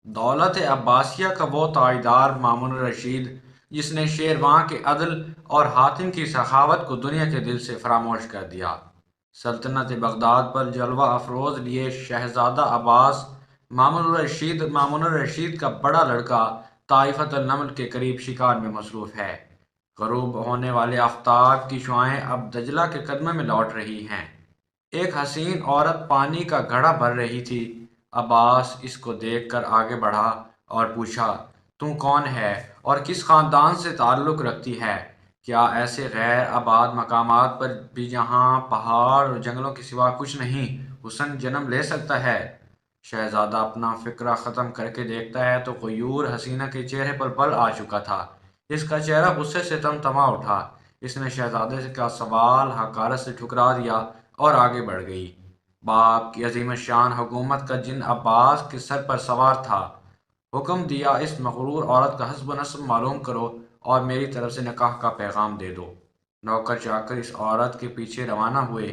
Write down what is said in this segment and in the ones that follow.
دولت عباسیہ کا وہ تاجدار مامون الرشید جس نے شیروان کے عدل اور حاتم کی سخاوت کو دنیا کے دل سے فراموش کر دیا۔ سلطنت بغداد پر جلوہ افروز لیے شہزادہ عباس مامون الرشید کا بڑا لڑکا طائفۃ النمل کے قریب شکار میں مصروف ہے۔ غروب ہونے والے آفتاب کی شعاعیں اب دجلہ کے قدمے میں لوٹ رہی ہیں۔ ایک حسین عورت پانی کا گھڑا بھر رہی تھی۔ عباس اس کو دیکھ کر آگے بڑھا اور پوچھا، تم کون ہے اور کس خاندان سے تعلق رکھتی ہے؟ کیا ایسے غیر آباد مقامات پر بھی جہاں پہاڑ اور جنگلوں کے سوا کچھ نہیں، حسن جنم لے سکتا ہے؟ شہزادہ اپنا فکرہ ختم کر کے دیکھتا ہے تو غیور حسینہ کے چہرے پر بل آ چکا تھا۔ اس کا چہرہ غصے سے تمتما اٹھا۔ اس نے شہزادے کا سوال حقارت سے ٹھکرا دیا اور آگے بڑھ گئی۔ باپ کی عظیم الشان حکومت کا جن عباس کے سر پر سوار تھا، حکم دیا اس مغرور عورت کا حسب و نسب معلوم کرو اور میری طرف سے نکاح کا پیغام دے دو۔ نوکر چاکر اس عورت کے پیچھے روانہ ہوئے۔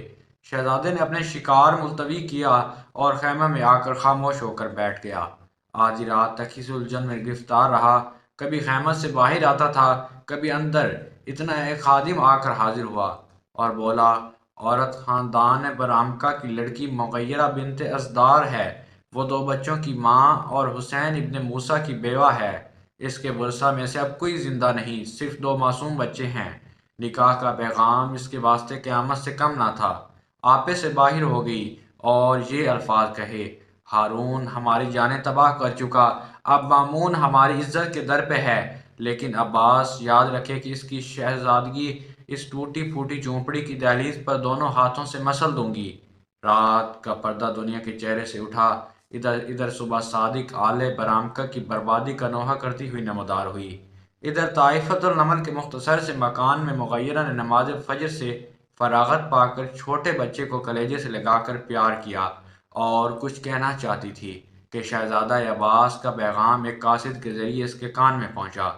شہزادے نے اپنے شکار ملتوی کیا اور خیمہ میں آ کر خاموش ہو کر بیٹھ گیا۔ آدھی رات تک اس الجھن میں گرفتار رہا، کبھی خیمہ سے باہر آتا تھا، کبھی اندر، اتنا ایک خادم آ کر حاضر ہوا اور بولا، عورت خاندان برامکا کی لڑکی مغیرہ بنت ازدار ہے، وہ 2 بچوں کی ماں اور حسین ابن موسیٰ کی بیوہ ہے۔ اس کے ورثہ میں سے اب کوئی زندہ نہیں، صرف 2 معصوم بچے ہیں۔ نکاح کا پیغام اس کے واسطے قیامت سے کم نہ تھا۔ آپے سے باہر ہو گئی اور یہ الفاظ کہے، ہارون ہماری جانیں تباہ کر چکا، اب مامون ہماری عزت کے در پہ ہے، لیکن عباس یاد رکھے کہ اس کی شہزادگی اس ٹوٹی پھوٹی جھونپڑی کی دہلیز پر دونوں ہاتھوں سے مسل دوں گی۔ رات کا پردہ دنیا کے چہرے سے اٹھا۔ ادھر صبح صادق آل برامکا کی بربادی کا نوحہ کرتی ہوئی نمودار ہوئی۔ ادھر طائفۃ النمل کے مختصر سے مکان میں مغیرہ نے نماز فجر سے فراغت پا کر چھوٹے بچے کو کلیجے سے لگا کر پیار کیا اور کچھ کہنا چاہتی تھی کہ شہزادہ عباس کا پیغام ایک قاصد کے ذریعے اس کے کان میں پہنچا۔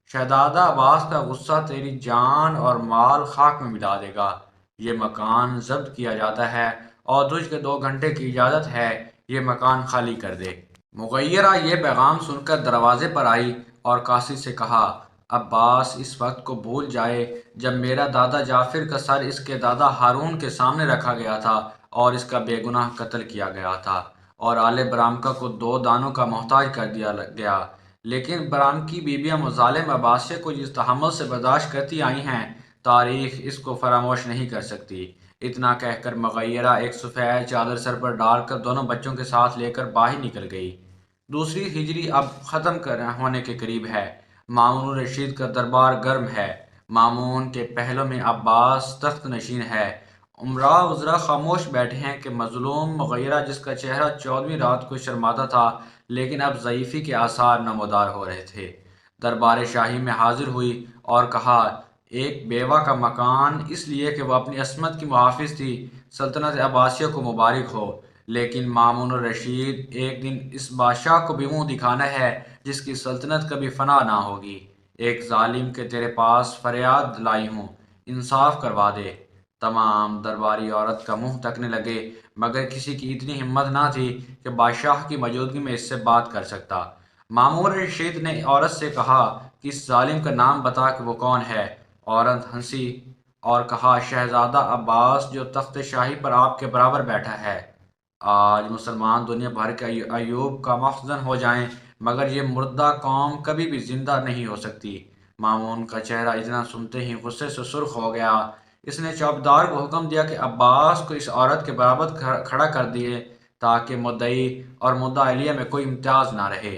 شہزادہ عباس کا غصہ تیری جان اور مال خاک میں ملا دے گا۔ یہ مکان ضبط کیا جاتا ہے اور تجھ کے 2 گھنٹے کی اجازت ہے، یہ مکان خالی کر دے۔ مغیرہ یہ پیغام سن کر دروازے پر آئی اور قاصد سے کہا، عباس اس وقت کو بھول جائے جب میرا دادا جعفر کا سر اس کے دادا ہارون کے سامنے رکھا گیا تھا اور اس کا بے گناہ قتل کیا گیا تھا اور آل برامکا کو 2 دانوں کا محتاج کر دیا گیا۔ لیکن برامکی بیویاں مظالم عباسیہ کو جس تحمل سے برداشت کرتی آئی ہیں، تاریخ اس کو فراموش نہیں کر سکتی۔ اتنا کہہ کر مغیرہ ایک سفید چادر سر پر ڈال کر دونوں بچوں کے ساتھ لے کر باہر نکل گئی۔ دوسری ہجری اب ختم ہونے کے قریب ہے۔ مامون الرشید کا دربار گرم ہے۔ مامون کے پہلو میں عباس تخت نشین ہے۔ امراء وزراء خاموش بیٹھے ہیں کہ مظلوم مغیرہ جس کا چہرہ 14ویں رات کو شرماتا تھا لیکن اب ضعیفی کے آثار نمودار ہو رہے تھے، دربار شاہی میں حاضر ہوئی اور کہا، ایک بیوہ کا مکان اس لیے کہ وہ اپنی عصمت کی محافظ تھی، سلطنت عباسیہ کو مبارک ہو، لیکن مامون الرشید ایک دن اس بادشاہ کو بھی منہ دکھانا ہے جس کی سلطنت کبھی فنا نہ ہوگی۔ ایک ظالم کے تیرے پاس فریاد لائی ہوں، انصاف کروا دے۔ تمام درباری عورت کا منہ تکنے لگے، مگر کسی کی اتنی ہمت نہ تھی کہ بادشاہ کی موجودگی میں اس سے بات کر سکتا۔ مامون الرشید نے عورت سے کہا کہ اس ظالم کا نام بتا کہ وہ کون ہے۔ عورت ہنسی اور کہا، شہزادہ عباس جو تخت شاہی پر آپ کے برابر بیٹھا ہے۔ آج مسلمان دنیا بھر کے ایوب کا مخزن ہو جائیں مگر یہ مردہ قوم کبھی بھی زندہ نہیں ہو سکتی۔ مامون کا چہرہ اتنا سنتے ہی غصے سے سرخ ہو گیا۔ اس نے چوبدار کو حکم دیا کہ عباس کو اس عورت کے برابر کھڑا کر دیے تاکہ مدعی اور مدعا علیہ میں کوئی امتیاز نہ رہے۔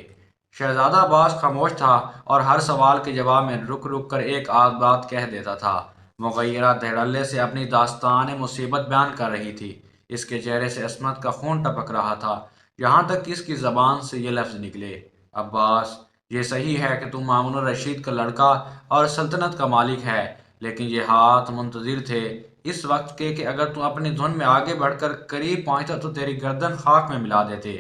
شہزادہ عباس خاموش تھا اور ہر سوال کے جواب میں رک رک کر ایک آدھ بات کہہ دیتا تھا۔ مغیرہ دھڑلے سے اپنی داستان مصیبت بیان کر رہی تھی۔ اس کے چہرے سے عصمت کا خون ٹپک رہا تھا، یہاں تک کہ اس کی زبان سے یہ لفظ نکلے، عباس، یہ صحیح ہے کہ تم مامون الرشید کا لڑکا اور سلطنت کا مالک ہے، لیکن یہ ہاتھ منتظر تھے اس وقت کے کہ اگر تم اپنی دھن میں آگے بڑھ کر قریب پہنچتا تو تیری گردن خاک میں ملا دیتے۔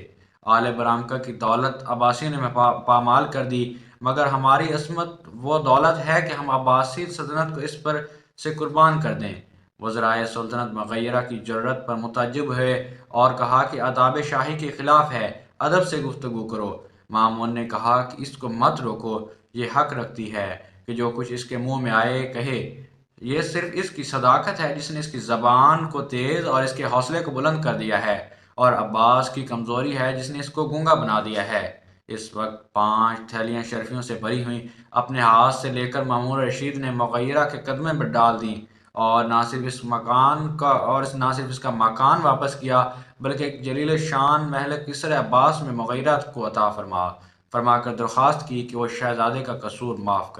آل برامکا کی دولت عباسی نے پامال کر دی، مگر ہماری عصمت وہ دولت ہے کہ ہم عباسی سلطنت کو اس پر سے قربان کر دیں۔ وزرائے سلطنت مغیرہ کی جرات پر متعجب ہوئے اور کہا کہ آداب شاہی کے خلاف ہے، ادب سے گفتگو کرو۔ مامون نے کہا کہ اس کو مت روکو، یہ حق رکھتی ہے کہ جو کچھ اس کے منہ میں آئے کہے۔ یہ صرف اس کی صداقت ہے جس نے اس کی زبان کو تیز اور اس کے حوصلے کو بلند کر دیا ہے، اور عباس کی کمزوری ہے جس نے اس کو گونگا بنا دیا ہے۔ اس وقت 5 تھیلیاں شرفیوں سے بھری ہوئیں اپنے ہاتھ سے لے کر مامون رشید نے مغیرہ کے قدمے پر ڈال دیں، اور نہ صرف اس کا مکان واپس کیا بلکہ ایک جلیل شان محل قصر عباس میں مغیرہ کو عطا فرما کر درخواست کی کہ وہ شہزادے کا قصور معاف کر